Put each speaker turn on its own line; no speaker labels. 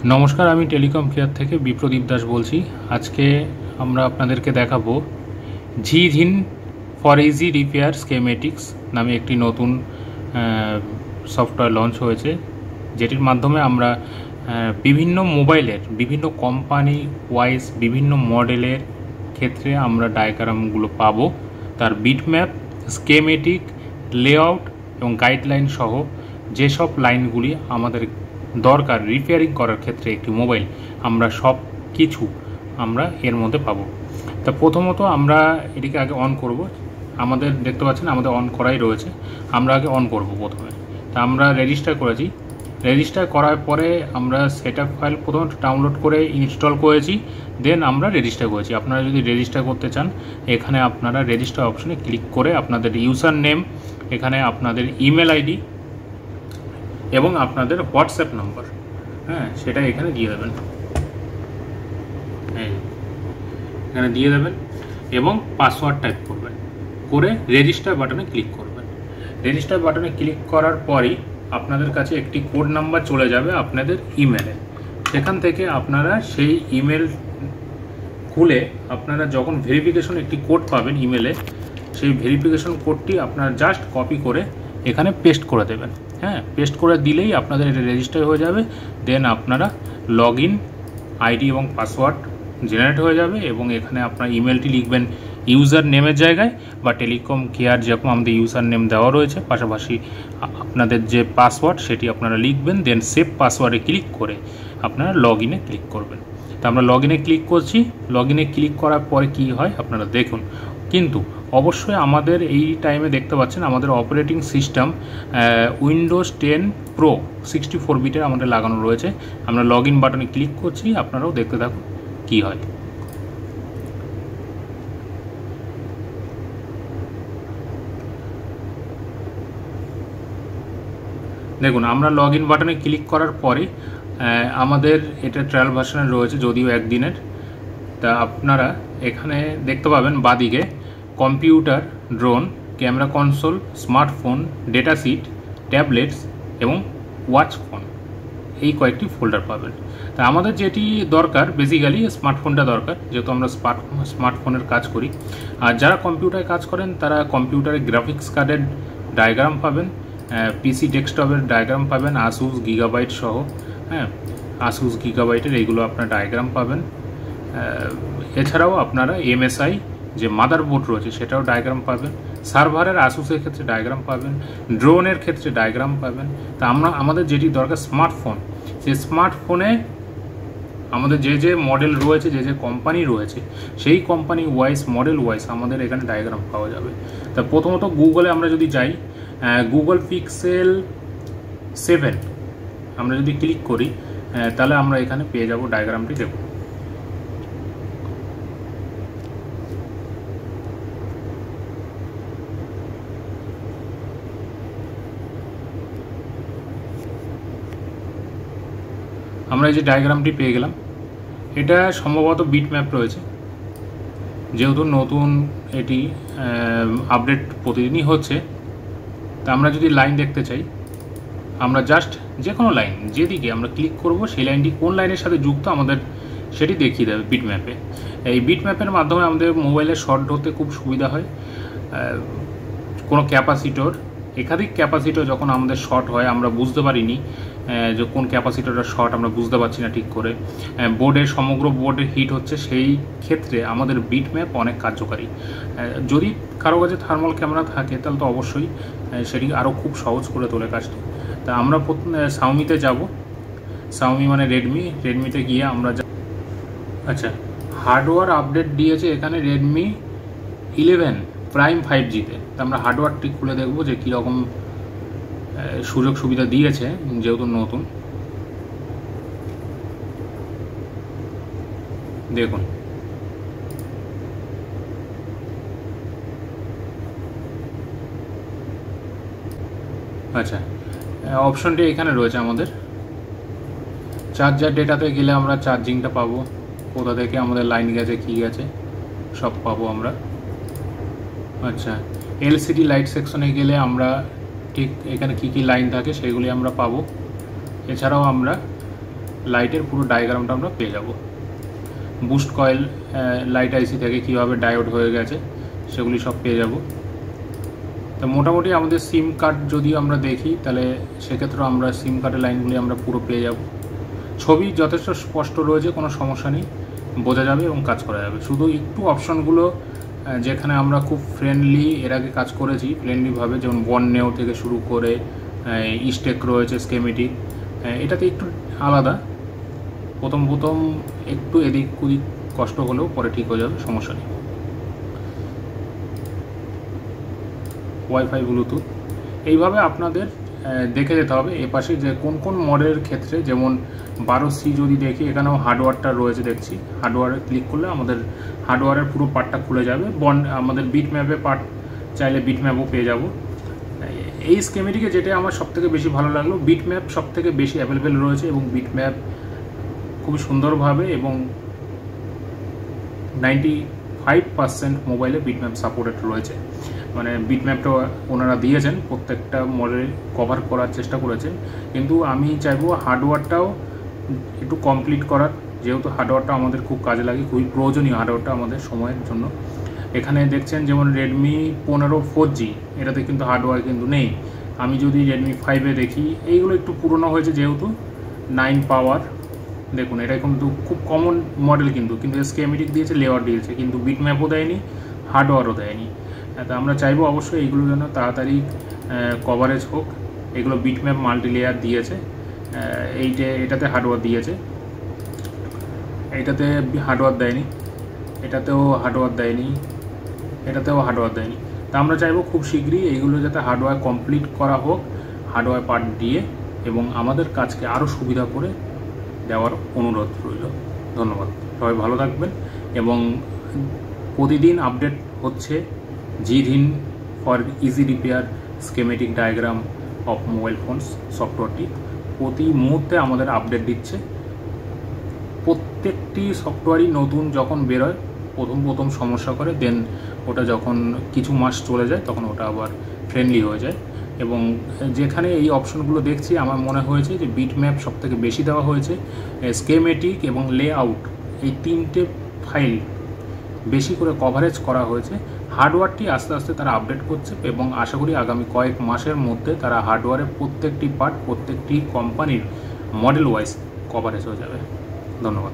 নমস্কার, আমি telecom care থেকে বিপ্রদীপ দাস বলছি। আজকে আমরা আপনাদেরকে দেখাবো ঝিঝিন ফর ইজি রিপেয়ার স্কেমেটিক্স নামে একটি নতুন সফটওয়্যার লঞ্চ হয়েছে, যেটির মাধ্যমে আমরা বিভিন্ন মোবাইলের বিভিন্ন কোম্পানি ওয়াইজ বিভিন্ন মডেলের ক্ষেত্রে আমরা ডায়াগ্রামগুলো পাবো। তার বিটম্যাপ, স্কেমেটিক, লেআউট এবং গাইডলাইন সহ যেসব লাইনগুলি আমাদের দরকার রিপেয়ারিং করার ক্ষেত্রে একটি মোবাইল, আমরা সব কিছু আমরা এর মধ্যে পাবো। তা প্রথমত আমরা এটিকে আগে অন করব। আমাদের দেখতে পাচ্ছেন আমাদের অন করাই রয়েছে, আমরা আগে অন করব প্রথমে। তা আমরা রেজিস্টার করেছি, রেজিস্টার করার পরে আমরা সেটআপ ফাইল প্রথমে ডাউনলোড করে ইনস্টল করেছি, দেন আমরা রেজিস্টার করেছি। আপনারা যদি রেজিস্টার করতে চান, এখানে আপনারা রেজিস্টার অপশনে ক্লিক করে আপনাদের ইউজার নেম, এখানে আপনাদের ইমেল আইডি এবং আপনাদের হোয়াটসঅ্যাপ নাম্বার, সেটা এখানে দিয়ে দেবেন, এখানে দিয়ে দেবেন এবং পাসওয়ার্ড টাইপ করবেন, করে রেজিস্টার বাটনে ক্লিক করবেন। রেজিস্টার বাটনে ক্লিক করার পরই আপনাদের কাছে একটি কোড নাম্বার চলে যাবে আপনাদের ইমেলে। সেখান থেকে আপনারা সেই ইমেল খুলে আপনারা যখন ভেরিফিকেশন একটি কোড পাবেন ইমেলে, সেই ভেরিফিকেশন কোডটি আপনারা জাস্ট কপি করে এখানে পেস্ট করে দেবেন। পেস্ট করে দিলেই আপনাদের এটা রেজিস্টার হয়ে যাবে। দেন আপনারা লগ ইন আইডি এবং পাসওয়ার্ড জেনারেট হয়ে যাবে এবং এখানে আপনার ইমেলটি লিখবেন ইউজার নেমের জায়গায়, বা টেলিকম কেয়ার যেরকম আমাদের ইউজার নেম দেওয়া রয়েছে, পাশাপাশি আপনাদের যে পাসওয়ার্ড সেটি আপনারা লিখবেন। দেন সেভ পাসওয়ার্ডে ক্লিক করে আপনারা লগ ইনে ক্লিক করবেন। তা আমরা লগ ইনে ক্লিক করছি। লগ ইনে ক্লিক করার পরে কি হয় আপনারা দেখুন। কিন্তু অবশ্যই আমাদের এই টাইমে দেখতে পাচ্ছেন আমাদের অপারেটিং সিস্টেম উইন্ডোজ 10 প্রো 64 বিটের আমাদের লাগানো রয়েছে। আমরা লগ ইন বাটনে ক্লিক করছি, আপনারাও দেখতে থাকুন কি হয়। দেখুন, আমরা লগ ইন বাটনে ক্লিক করার পরে আমাদের এটা ট্রায়াল ভার্সনে রয়েছে, যদিও একদিনের। তা আপনারা এখানে দেখতে পাবেন বাদিকে computer, drone, camera console, smartphone, data sheet, tablets এবং ওয়াচ ফোন, এই কয়েকটি ফোল্ডার পাবেন। তা আমাদের যেটি দরকার বেসিক্যালি স্মার্টফোনটা দরকার, যেহেতু আমরা স্মার্টফোনের কাজ করি। আর যারা কম্পিউটারে কাজ করেন তারা কম্পিউটারে গ্রাফিক্স কার্ডের ডায়াগ্রাম পাবেন, পিসি ডেস্কটপের ডায়াগ্রাম পাবেন, আসুস গিগাবাইট সহ, আসুস গিগাবাইটের এইগুলো আপনার ডায়াগ্রাম পাবেন। এছাড়াও আপনারা এমএসআই যে মাদারবোর্ড রয়েছে সেটাও ডায়াগ্রাম পাবেন, সার্ভারের আসুসের ক্ষেত্রে ডায়াগ্রাম পাবেন, ড্রোনের ক্ষেত্রে ডায়াগ্রাম পাবেন। তা আমাদের যেটি দরকার স্মার্টফোন, সেই স্মার্টফোনে আমাদের যে যে মডেল রয়েছে, যে যে কোম্পানি রয়েছে, সেই কোম্পানি ওয়াইজ মডেল ওয়াইজ আমাদের এখানে ডায়াগ্রাম পাওয়া যাবে। তা প্রথমত গুগলে আমরা যদি যাই, গুগল পিক্সেল 7 আমরা যদি ক্লিক করি, তাহলে আমরা এখানে পেয়ে যাব ডায়াগ্রামটি। দেখুন, আমরা এই যে ডায়াগ্রামটি পেয়ে গেলাম। এটা সম্ভবত বিট ম্যাপ রয়েছে, যেহেতু নতুন এটি আপডেট প্রতিদিনই হচ্ছে। তা আমরা যদি লাইন দেখতে চাই, আমরা জাস্ট যে কোনো লাইন যেদিকে আমরা ক্লিক করব, সেই লাইনটি কোন লাইনের সাথে যুক্ত আমাদের সেটি দেখিয়ে দেবে বিট ম্যাপে। এই বিট ম্যাপের মাধ্যমে আমাদের মোবাইলে শর্ট ধরতে খুব সুবিধা হয়। কোনো ক্যাপাসিটর, একাধিক ক্যাপাসিটর যখন আমাদের শর্ট হয়, আমরা বুঝতে পারিনি যে কোন ক্যাপাসিটরটা শর্ট, আমরা বুঝতে পারছি না ঠিক করে, বোর্ডের সমগ্র বোর্ডের হিট হচ্ছে, সেই ক্ষেত্রে আমাদের বিট ম্যাপ অনেক কার্যকারী। যদি কারো কাছে থার্মাল ক্যামেরা থাকে তাহলে তো অবশ্যই সেটি আরও খুব সহজ করে তোলে কাজটি। তা আমরা শাওমিতে যাব, শাওমি মানে রেডমিতে গিয়ে আমরা আচ্ছা, হার্ডওয়্যার আপডেট দিয়েছে এখানে রেডমি 11 প্রাইম 5Gতে। তা আমরা হার্ডওয়্যারটি খুলে দেখব যে কীরকম সুযোগ সুবিধা দিয়েছে, যেহেতু নতুন। দেখুন, আচ্ছা, অপশনটি এখানে রয়েছে আমাদের। চার্জার ডেটাতে গেলে আমরা চার্জিংটা পাবো, কোথা থেকে আমাদের লাইন গেছে কী গেছে সব পাবো আমরা। আচ্ছা, এলসিডি লাইট সেকশনে গেলে আমরা ঠিক এখানে কি কি লাইন থাকে সেগুলি আমরা পাবো। এছাড়াও আমরা লাইটের পুরো ডায়াগ্রামটা আমরা পেয়ে যাব। বুস্ট কয়েল লাইট আইসি থেকে কীভাবে ডায়োড হয়ে গেছে সেগুলি সব পেয়ে যাব। তো মোটামুটি আমাদের সিম কার্ড যদি আমরা দেখি তাহলে সেক্ষেত্রে আমরা সিম কার্ডের লাইনগুলি আমরা পুরো পেয়ে যাব। ছবি যথেষ্ট স্পষ্ট রয়েছে, কোনো সমস্যা নেই, বোঝা যাবে এবং কাজ করা যাবে। শুধু একটু অপশনগুলো যেখানে আমরা খুব ফ্রেন্ডলি এর আগে কাজ করেছি ফ্রেন্ডলিভাবে, যেমন বর্নেও থেকে শুরু করে ইস্টেক রয়েছে, স্কেমেটিক, এটাতে একটু আলাদা। প্রথম একটু এদিক ওদিক কষ্ট হলেও পরে ঠিক হয়ে যাবে, সমস্যা নেই। ওয়াইফাই, ব্লুটুথ, এইভাবে আপনাদের দেখে যেতে হবে এপাশে যে কোন কোন মডেলের ক্ষেত্রে। যেমন 12C যদি দেখি, এখানেও হার্ডওয়্যারটা রয়েছে দেখছি। হার্ডওয়্যারে ক্লিক করলে আমাদের হার্ডওয়্যারের পুরো পার্টটা খুলে যাবে। আমাদের বিট ম্যাপে পার্ট চাইলে বিট ম্যাপও পেয়ে যাব। এই স্কেমেটিকে যেটা আমার সবথেকে বেশি ভালো লাগলো, বিট ম্যাপ সবথেকে বেশি অ্যাভেলেবেল রয়েছে এবং বিট ম্যাপ খুবই সুন্দরভাবে এবং 95% মোবাইলে বিট ম্যাপ সাপোর্টেড রয়েছে। মানে বিট ম্যাপটা ওনারা দিয়েছেন, প্রত্যেকটা মডেল কভার করার চেষ্টা করেছেন। কিন্তু আমি চাইবো হার্ডওয়্যারটাও একটু কমপ্লিট করার, যেহেতু হার্ডওয়্যারটা আমাদের খুব কাজে লাগে, খুবই প্রয়োজনীয় হার্ডওয়্যারটা আমাদের সময়ের জন্য। এখানে দেখছেন যেমন রেডমি 15 4G, এটাতে কিন্তু হার্ডওয়্যার কিন্তু নেই। আমি যদি রেডমি 5-এ দেখি, এইগুলো একটু পুরনো হয়েছে যেহেতু, 9 পাওয়ার, দেখুন এটা কিন্তু খুব কমন মডেল, কিন্তু স্কেমেটিক দিয়েছে, লেয়ার দিয়েছে, কিন্তু বিট ম্যাপও দেয়নি, হার্ডওয়্যারও দেয়নি। তা আমরা চাইবো অবশ্যই এইগুলো যেন তাড়াতাড়ি কভারেজ হোক। এগুলো বিট ম্যাপ মাল্টি লেয়ার দিয়েছে, এটাতে হার্ডওয়্যার দিয়েছে, এইটাতে হার্ডওয়্যার দেয়নি, এটাতেও হার্ডওয়্যার দেয়নি, এটাতেও হার্ডওয়্যার দেয়নি। তা আমরা চাইবো খুব শীঘ্রই এইগুলো যাতে হার্ডওয়্যার কমপ্লিট করা হোক, হার্ডওয়্যার পার্ট দিয়ে, এবং আমাদের কাজকে আরও সুবিধা করে দেওয়ার অনুরোধ রইল। ধন্যবাদ, সবাই ভালো থাকবেন। এবং প্রতিদিন আপডেট হচ্ছে জিধিন for easy repair schematic diagram of mobile phones সফটওয়্যারটি প্রতি মুহূর্তে আমাদের আপডেট দিচ্ছে। প্রত্যেকটি সফটওয়্যারই নতুন যখন বেরোয় প্রথম সমস্যা করে, দেন ওটা যখন কিছু মাস চলে যায় তখন ওটা আবার ফ্রেন্ডলি হয়ে যায়। এবং যেখানে এই অপশনগুলো দেখছি আমার মনে হয়েছে যে বিট ম্যাপ সবথেকে বেশি দেওয়া হয়েছে, স্কেমেটিক এবং লেআউট, এই 3টে ফাইল বেশি করে কভারেজ করা হয়েছে। হার্ডওয়্যারটি আস্তে আস্তে তারা আপডেট করছে এবং আশা করি আগামী কয়েক মাসের মধ্যে তারা হার্ডওয়্যারের প্রত্যেকটি পার্ট প্রত্যেকটি কোম্পানির মডেল ওয়াইজ কভারেজ হয়ে যাবে। ধন্যবাদ।